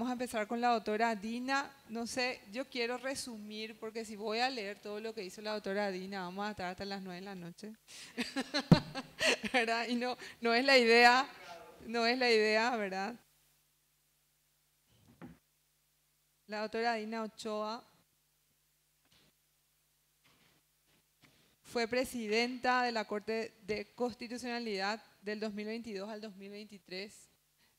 Vamos a empezar con la doctora Dina. No sé, yo quiero resumir, porque si voy a leer todo lo que hizo la doctora Dina, vamos a estar hasta las 9 de la noche. ¿Verdad? Y no es la idea, ¿verdad? La doctora Dina Ochoa fue presidenta de la Corte de Constitucionalidad del 2022 al 2023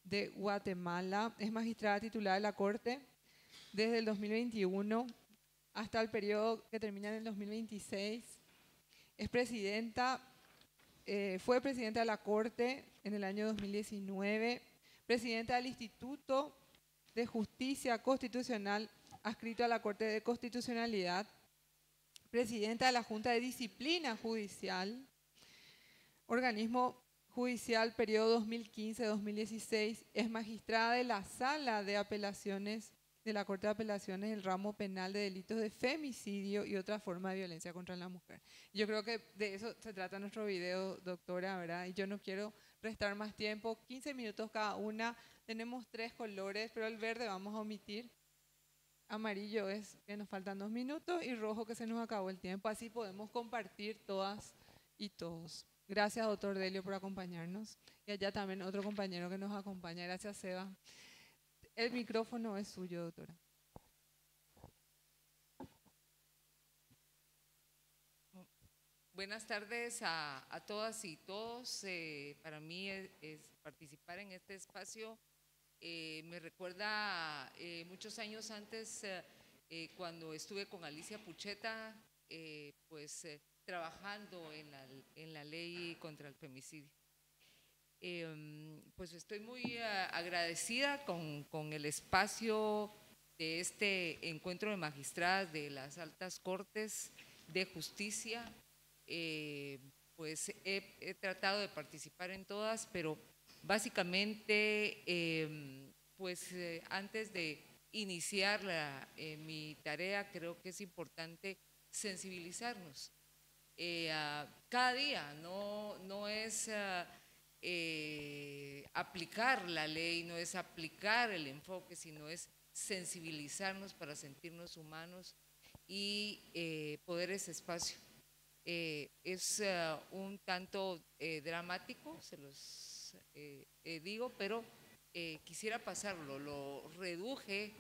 de Guatemala. Es magistrada titular de la Corte desde el 2021 hasta el periodo que termina en el 2026. Es presidenta, fue presidenta de la Corte en el año 2019, presidenta del Instituto de Justicia Constitucional adscrito a la Corte de Constitucionalidad, presidenta de la Junta de Disciplina Judicial, organismo judicial periodo 2015-2016, es magistrada de la Sala de Apelaciones de la Corte de Apelaciones del ramo penal de delitos de femicidio y otra forma de violencia contra la mujer. Yo creo que de eso se trata nuestro video, doctora, ¿verdad? Y yo no quiero restar más tiempo, 15 minutos cada una. Tenemos 3 colores, pero el verde vamos a omitir. Amarillo es que nos faltan 2 minutos y rojo que se nos acabó el tiempo. Así podemos compartir todas y todos. Gracias, doctor Delio, por acompañarnos. Y allá también otro compañero que nos acompaña. Gracias, Seba. El micrófono es suyo, doctora. Buenas tardes a todas y todos. Para mí es participar en este espacio. Me recuerda muchos años antes cuando estuve con Alicia Pucheta, trabajando en la ley contra el femicidio. Pues estoy muy agradecida con el espacio de este encuentro de magistradas de las altas cortes de justicia. Pues he tratado de participar en todas, pero básicamente antes de iniciar mi tarea creo que es importante sensibilizarnos. Cada día no es aplicar la ley, no es aplicar el enfoque, sino es sensibilizarnos para sentirnos humanos y poder ese espacio. Es un tanto dramático, se los digo, pero quisiera pasarlo, lo reduje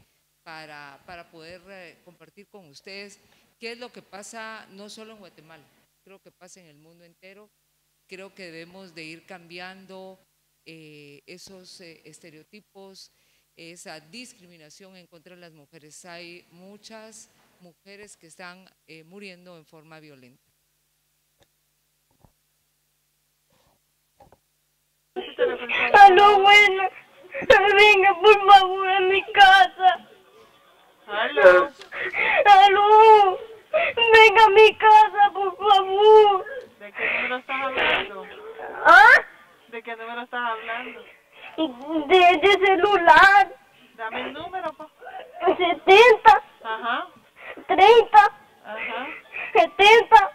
para poder compartir con ustedes qué es lo que pasa no solo en Guatemala, creo que pasa en el mundo entero. Creo que debemos de ir cambiando esos estereotipos, esa discriminación en contra de las mujeres. Hay muchas mujeres que están muriendo en forma violenta. Aló, bueno, venga por favor a mi casa. Aló. Aló, venga a mi casa, por favor. ¿De qué número estás hablando? ¿Ah? ¿De qué número estás hablando? De celular. Dame el número, pues. 70. Ajá. 30. Ajá. 70.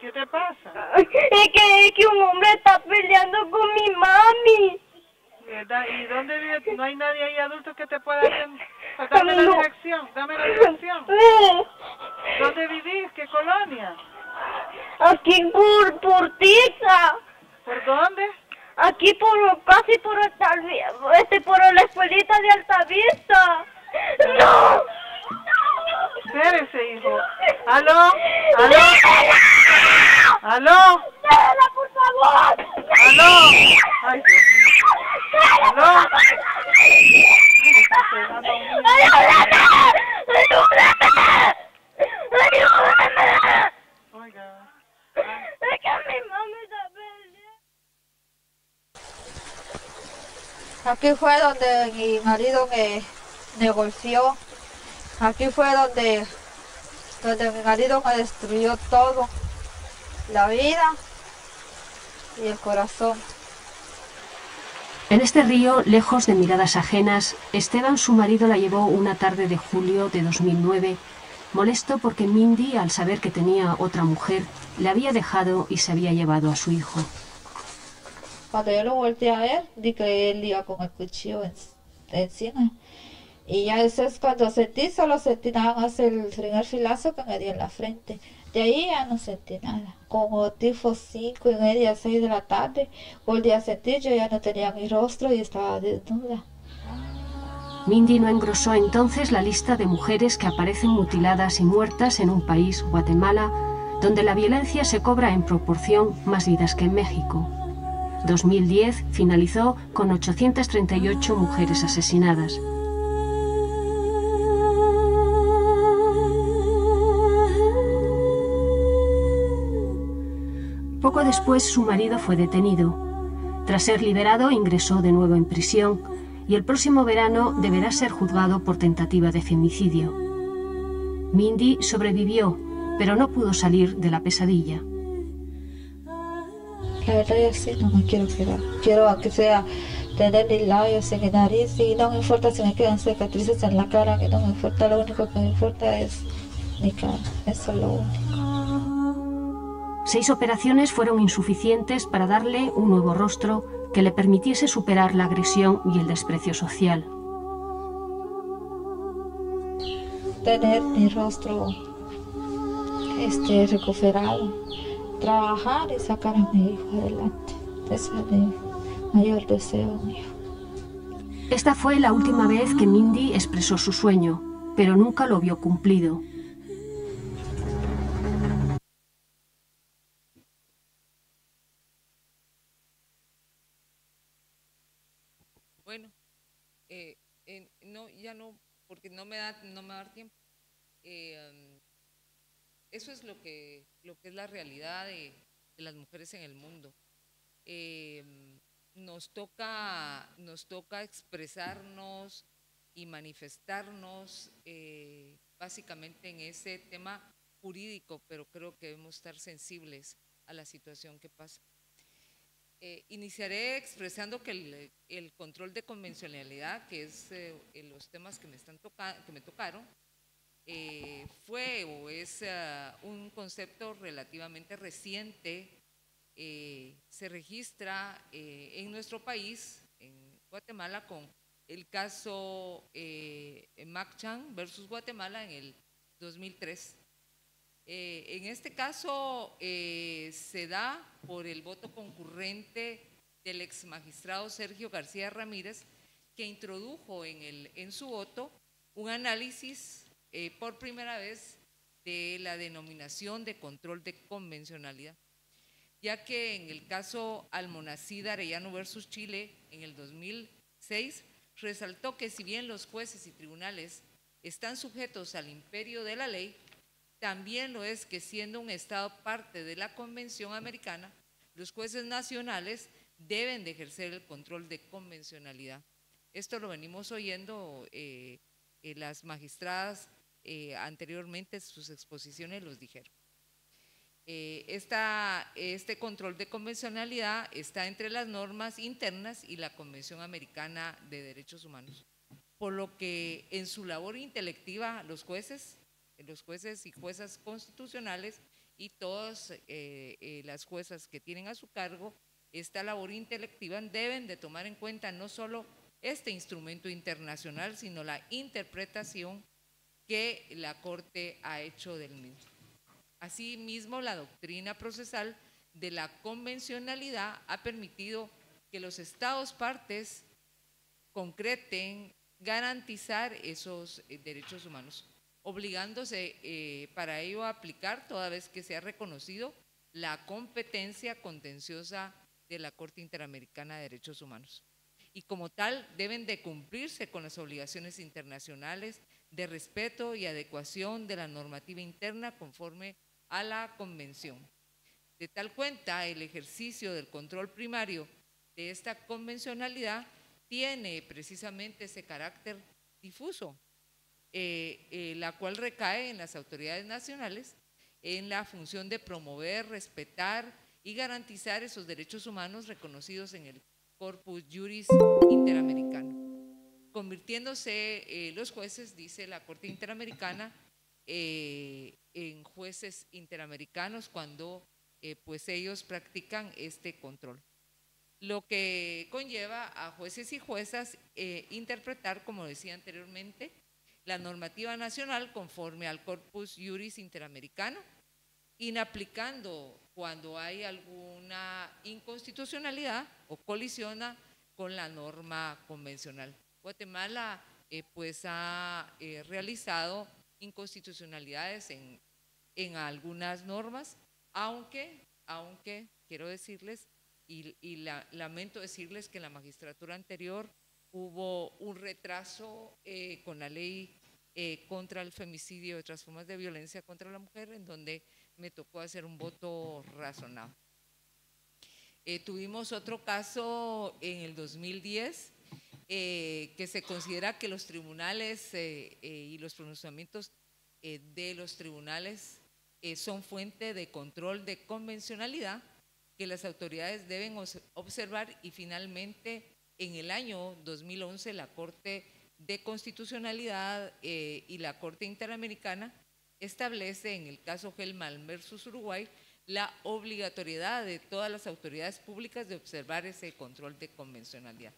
¿Qué te pasa? Es que un hombre está peleando con mi mami. ¿Verdad? ¿Y dónde vive? ¿No hay nadie ahí adulto que te pueda hacer? Dame la dirección, dame la dirección. ¿Dónde vivís? ¿Qué colonia? Aquí por Tiza. ¿Por dónde? Aquí casi por por la escuelita de Altavista. ¡No! Espérese, hijo. ¿Aló? ¿Aló? ¿Aló? ¡Déjala, por favor! ¿Aló? Ay, Dios mío. ¿Aló? ¡Ayúdame! ¡Ayúdame! ¡Ayúdame! Oiga. Es que mi mami está peleando. Aquí fue donde mi marido me negoció. Aquí fue donde mi marido me destruyó todo, la vida y el corazón. En este río, lejos de miradas ajenas, Esteban, su marido, la llevó una tarde de julio de 2009, molesto porque Mindy, al saber que tenía otra mujer, le había dejado y se había llevado a su hijo. Cuando yo lo volteé a ver, vi que él iba con el cuchillo encima. Y ya eso es cuando solo sentí nada más el primer filazo que me dio en la frente. De ahí ya no sentí nada. Como tipo 5:30, 6 de la tarde, volví a sentir, yo ya no tenía mi rostro y estaba desnuda. Mindy no engrosó entonces la lista de mujeres que aparecen mutiladas y muertas en un país, Guatemala, donde la violencia se cobra en proporción más vidas que en México. 2010 finalizó con 838 mujeres asesinadas. Poco después su marido fue detenido. Tras ser liberado, ingresó de nuevo en prisión y el próximo verano deberá ser juzgado por tentativa de femicidio. Mindy sobrevivió, pero no pudo salir de la pesadilla. La verdad es que no me quiero quedar. Quiero, aunque sea, tener mis labios en mi nariz y no me importa si me quedan cicatrices en la cara, que no me importa, lo único que me importa es mi cara. Eso es lo único. 6 operaciones fueron insuficientes para darle un nuevo rostro que le permitiese superar la agresión y el desprecio social. Tener mi rostro recuperado, trabajar y sacar a mi hijo adelante. Ese es mi mayor deseo mío. Esta fue la última vez que Mindy expresó su sueño, pero nunca lo vio cumplido. Bueno, no, ya no, porque no me va a dar tiempo. Eso es lo que es la realidad de las mujeres en el mundo. Nos toca expresarnos y manifestarnos básicamente en ese tema jurídico, pero creo que debemos estar sensibles a la situación que pasa. Iniciaré expresando que el control de convencionalidad, que es los temas que me tocaron, fue o es un concepto relativamente reciente. Se registra en nuestro país, en Guatemala, con el caso Machan versus Guatemala en el 2003. En este caso se da por el voto concurrente del ex magistrado Sergio García Ramírez, que introdujo en su voto un análisis por primera vez de la denominación de control de convencionalidad, ya que en el caso Almonacid Arellano versus Chile en el 2006 resaltó que si bien los jueces y tribunales están sujetos al imperio de la ley, también lo es que siendo un Estado parte de la Convención Americana, los jueces nacionales deben de ejercer el control de convencionalidad. Esto lo venimos oyendo, las magistradas anteriormente, sus exposiciones los dijeron. Este control de convencionalidad está entre las normas internas y la Convención Americana de Derechos Humanos, por lo que en su labor intelectiva los jueces y juezas constitucionales y todas las juezas que tienen a su cargo esta labor intelectiva deben de tomar en cuenta no solo este instrumento internacional, sino la interpretación que la Corte ha hecho del mismo. Asimismo, la doctrina procesal de la convencionalidad ha permitido que los Estados partes concreten garantizar esos derechos humanos, obligándose para ello a aplicar toda vez que se ha reconocido la competencia contenciosa de la Corte Interamericana de Derechos Humanos. Y como tal deben de cumplirse con las obligaciones internacionales de respeto y adecuación de la normativa interna conforme a la Convención. De tal cuenta, el ejercicio del control primario de esta convencionalidad tiene precisamente ese carácter difuso, la cual recae en las autoridades nacionales en la función de promover, respetar y garantizar esos derechos humanos reconocidos en el Corpus Juris Interamericano, convirtiéndose los jueces, dice la Corte Interamericana, en jueces interamericanos cuando pues ellos practican este control. lo que conlleva a jueces y juezas interpretar, como decía anteriormente, la normativa nacional conforme al Corpus Juris Interamericano, inaplicando cuando hay alguna inconstitucionalidad o colisiona con la norma convencional. Guatemala pues ha realizado inconstitucionalidades en algunas normas, aunque quiero decirles lamento decirles que en la magistratura anterior hubo un retraso con la ley contra el femicidio y otras formas de violencia contra la mujer, en donde me tocó hacer un voto razonado. Tuvimos otro caso en el 2010, que se considera que los tribunales y los pronunciamientos de los tribunales son fuente de control de convencionalidad que las autoridades deben observar, y finalmente en el año 2011 la Corte de Constitucionalidad y la Corte Interamericana establece en el caso Gelman versus Uruguay la obligatoriedad de todas las autoridades públicas de observar ese control de convencionalidad.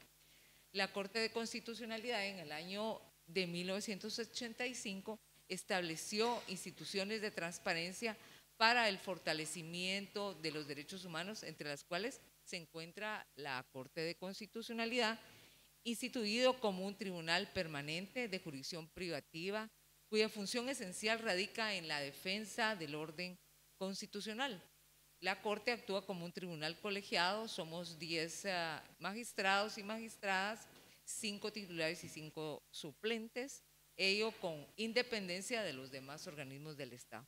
La Corte de Constitucionalidad en el año de 1985 estableció instituciones de transparencia para el fortalecimiento de los derechos humanos, entre las cuales se encuentra la Corte de Constitucionalidad, instituido como un tribunal permanente de jurisdicción privativa, cuya función esencial radica en la defensa del orden constitucional. La Corte actúa como un tribunal colegiado, somos 10 magistrados y magistradas, 5 titulares y 5 suplentes, ello con independencia de los demás organismos del Estado.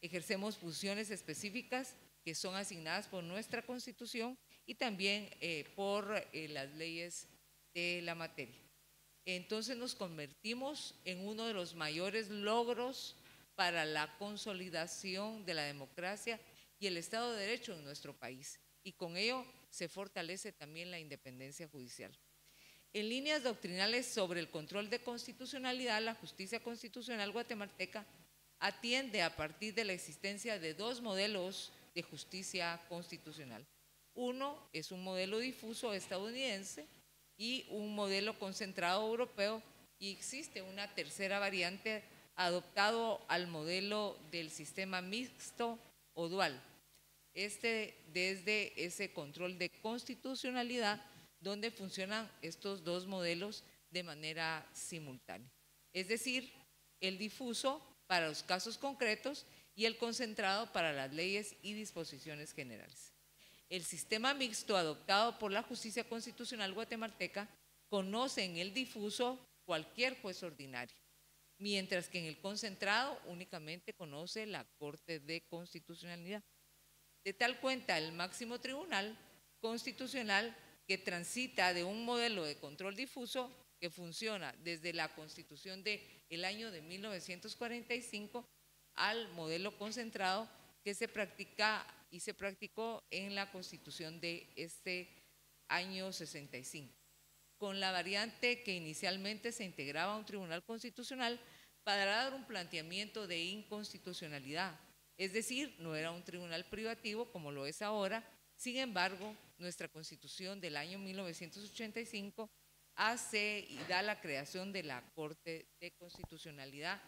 Ejercemos funciones específicas que son asignadas por nuestra Constitución y también por las leyes de la materia. Entonces nos convertimos en uno de los mayores logros para la consolidación de la democracia y el Estado de Derecho en nuestro país, y con ello se fortalece también la independencia judicial. En líneas doctrinales sobre el control de constitucionalidad, la justicia constitucional guatemalteca atiende a partir de la existencia de 2 modelos de justicia constitucional. Uno es un modelo difuso estadounidense y un modelo concentrado europeo, y existe una tercera variante adoptado al modelo del sistema mixto o dual. Desde ese control de constitucionalidad donde funcionan estos 2 modelos de manera simultánea. Es decir, el difuso para los casos concretos y el concentrado para las leyes y disposiciones generales. El sistema mixto adoptado por la justicia constitucional guatemalteca conoce en el difuso cualquier juez ordinario, mientras que en el concentrado únicamente conoce la Corte de Constitucionalidad. De tal cuenta, el máximo tribunal constitucional que transita de un modelo de control difuso que funciona desde la Constitución del año de 1945 al modelo concentrado que se practica y se practicó en la Constitución de este año 65, con la variante que inicialmente se integraba a un tribunal constitucional para dar un planteamiento de inconstitucionalidad, es decir, no era un tribunal privativo como lo es ahora. Sin embargo, nuestra Constitución del año 1985 hace y da la creación de la Corte de Constitucionalidad,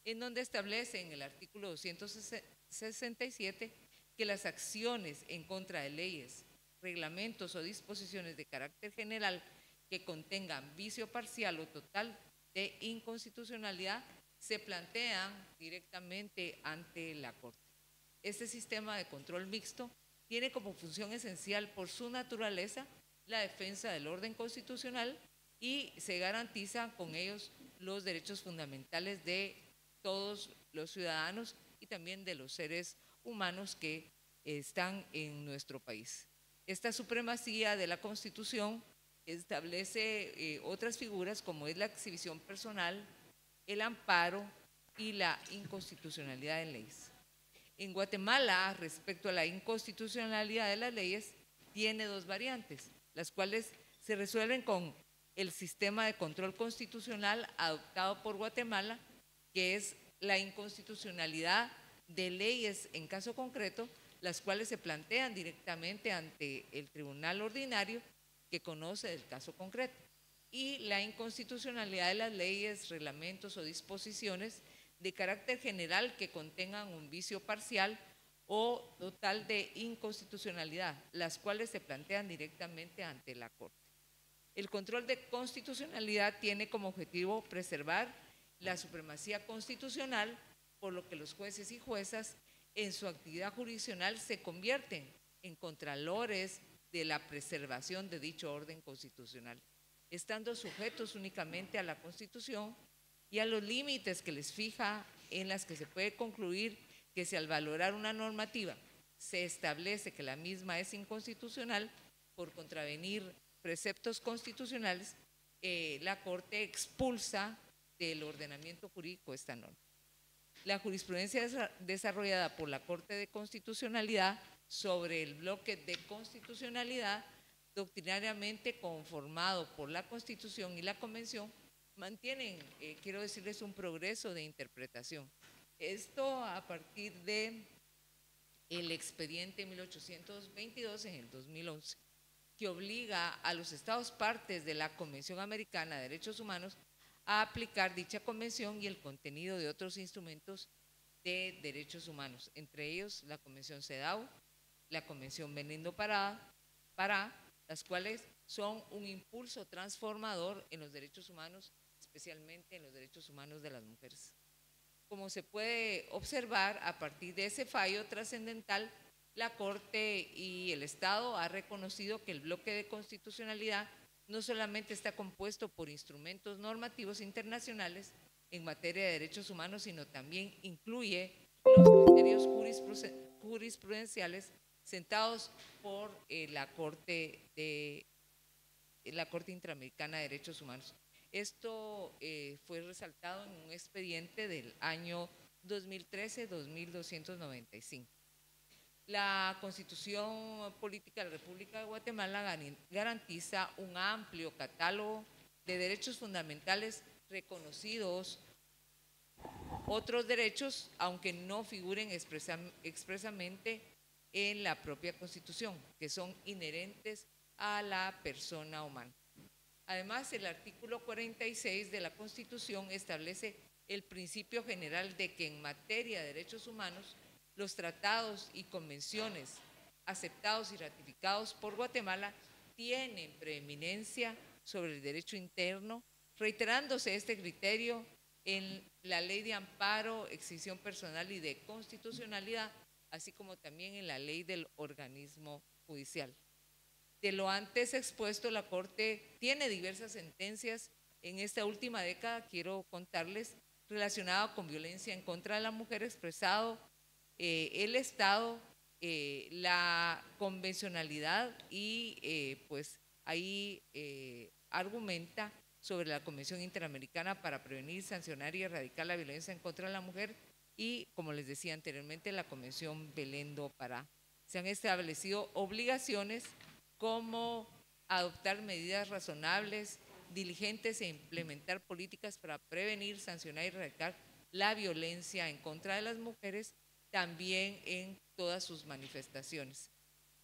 en donde establece en el artículo 267 que las acciones en contra de leyes, reglamentos o disposiciones de carácter general que contengan vicio parcial o total de inconstitucionalidad se plantean directamente ante la Corte. Este sistema de control mixto tiene como función esencial por su naturaleza la defensa del orden constitucional y se garantizan con ellos los derechos fundamentales de todos los ciudadanos y también de los seres humanos que están en nuestro país. Esta supremacía de la Constitución establece otras figuras como es la exhibición personal, el amparo y la inconstitucionalidad de leyes. En Guatemala, respecto a la inconstitucionalidad de las leyes, tiene 2 variantes, las cuales se resuelven con el sistema de control constitucional adoptado por Guatemala, que es la inconstitucionalidad de leyes en caso concreto, las cuales se plantean directamente ante el tribunal ordinario que conoce del caso concreto, y la inconstitucionalidad de las leyes, reglamentos o disposiciones de carácter general que contengan un vicio parcial o total de inconstitucionalidad, las cuales se plantean directamente ante la Corte. El control de constitucionalidad tiene como objetivo preservar la supremacía constitucional, por lo que los jueces y juezas en su actividad jurisdiccional se convierten en contralores de la preservación de dicho orden constitucional, estando sujetos únicamente a la Constitución y a los límites que les fija, en las que se puede concluir que si al valorar una normativa se establece que la misma es inconstitucional por contravenir preceptos constitucionales, la Corte expulsa del ordenamiento jurídico esta norma. La jurisprudencia desarrollada por la Corte de Constitucionalidad sobre el bloque de constitucionalidad, doctrinariamente conformado por la Constitución y la Convención, mantienen, quiero decirles, un progreso de interpretación. Esto a partir de el expediente 1822 en el 2011, que obliga a los Estados partes de la Convención Americana de Derechos Humanos a aplicar dicha convención y el contenido de otros instrumentos de derechos humanos, entre ellos la Convención CEDAW, la Convención Belén-do-Pará, las cuales son un impulso transformador en los derechos humanos, especialmente en los derechos humanos de las mujeres. Como se puede observar, a partir de ese fallo trascendental, la Corte y el Estado ha reconocido que el bloque de constitucionalidad no solamente está compuesto por instrumentos normativos internacionales en materia de derechos humanos, sino también incluye los criterios jurisprudenciales sentados por la Corte Interamericana de Derechos Humanos. Esto fue resaltado en un expediente del año 2013-2295. La Constitución Política de la República de Guatemala garantiza un amplio catálogo de derechos fundamentales reconocidos, otros derechos, aunque no figuren expresamente en la propia Constitución, que son inherentes a la persona humana. Además, el artículo 46 de la Constitución establece el principio general de que en materia de derechos humanos, los tratados y convenciones aceptados y ratificados por Guatemala tienen preeminencia sobre el derecho interno, reiterándose este criterio en la Ley de Amparo, Extinción Personal y de Constitucionalidad, así como también en la Ley del Organismo Judicial. De lo antes expuesto, la Corte tiene diversas sentencias en esta última década, quiero contarles, relacionada con violencia en contra de la mujer, expresado el Estado, la convencionalidad y pues ahí argumenta sobre la Convención Interamericana para prevenir, sancionar y erradicar la violencia en contra de la mujer y, como les decía anteriormente, la Convención Belén-do-Pará. Se han establecido obligaciones como adoptar medidas razonables, diligentes e implementar políticas para prevenir, sancionar y erradicar la violencia en contra de las mujeres, también en todas sus manifestaciones.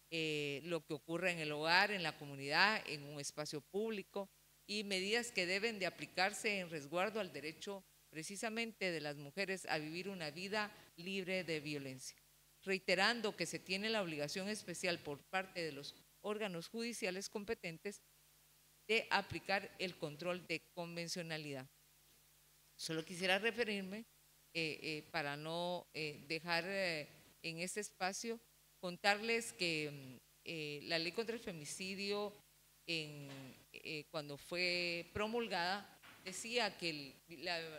Lo que ocurre en el hogar, en la comunidad, en un espacio público, y medidas que deben de aplicarse en resguardo al derecho precisamente de las mujeres a vivir una vida libre de violencia. Reiterando que se tiene la obligación especial por parte de los órganos judiciales competentes de aplicar el control de convencionalidad. Solo quisiera referirme, para no dejar en este espacio, contarles que la ley contra el femicidio, cuando fue promulgada, decía que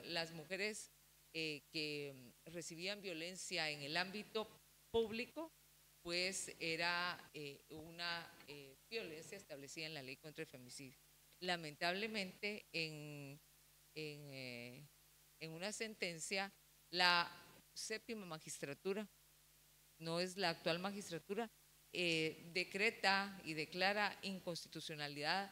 las mujeres que recibían violencia en el ámbito público, pues era una violencia establecida en la ley contra el femicidio. Lamentablemente, en una sentencia, la séptima magistratura, no es la actual magistratura, decreta y declara inconstitucionalidad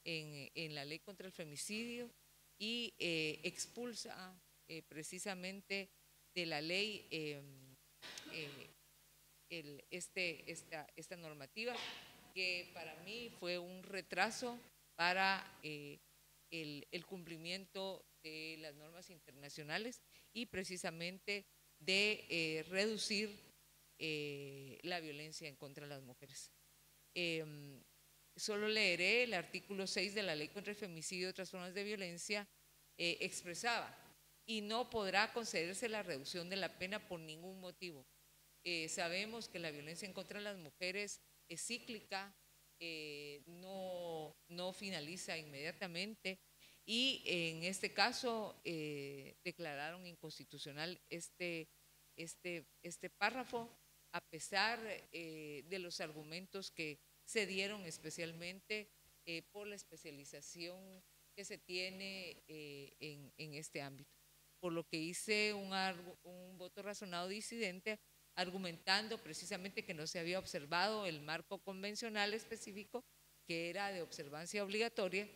en la ley contra el femicidio y expulsa precisamente de la ley esta normativa, que para mí fue un retraso para el cumplimiento de las normas internacionales y precisamente de reducir la violencia en contra de las mujeres. Solo leeré el artículo 6 de la Ley contra el Femicidio y otras formas de violencia. Expresaba: y no podrá concederse la reducción de la pena por ningún motivo. Sabemos que la violencia en contra de las mujeres es cíclica, no finaliza inmediatamente, y en este caso declararon inconstitucional este párrafo, a pesar de los argumentos que se dieron, especialmente por la especialización que se tiene en este ámbito. Por lo que hice un voto razonado disidente, argumentando precisamente que no se había observado el marco convencional específico, que era de observancia obligatoria,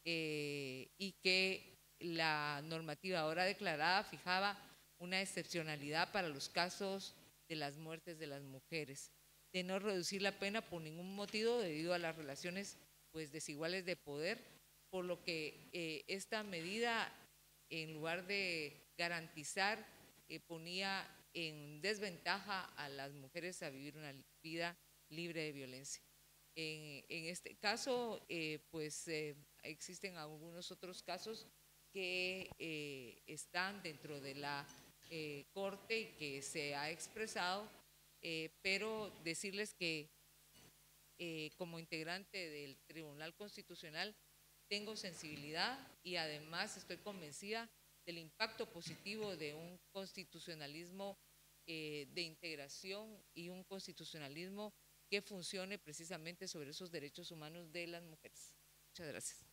y que la normativa ahora declarada fijaba una excepcionalidad para los casos de las muertes de las mujeres, de no reducir la pena por ningún motivo debido a las relaciones pues desiguales de poder, por lo que esta medida, en lugar de garantizar, ponía en desventaja a las mujeres a vivir una vida libre de violencia. En este caso, existen algunos otros casos que están dentro de la Corte y que se ha expresado, pero decirles que como integrante del Tribunal Constitucional tengo sensibilidad y además estoy convencida del impacto positivo de un constitucionalismo de integración y un constitucionalismo que funcione precisamente sobre esos derechos humanos de las mujeres. Muchas gracias.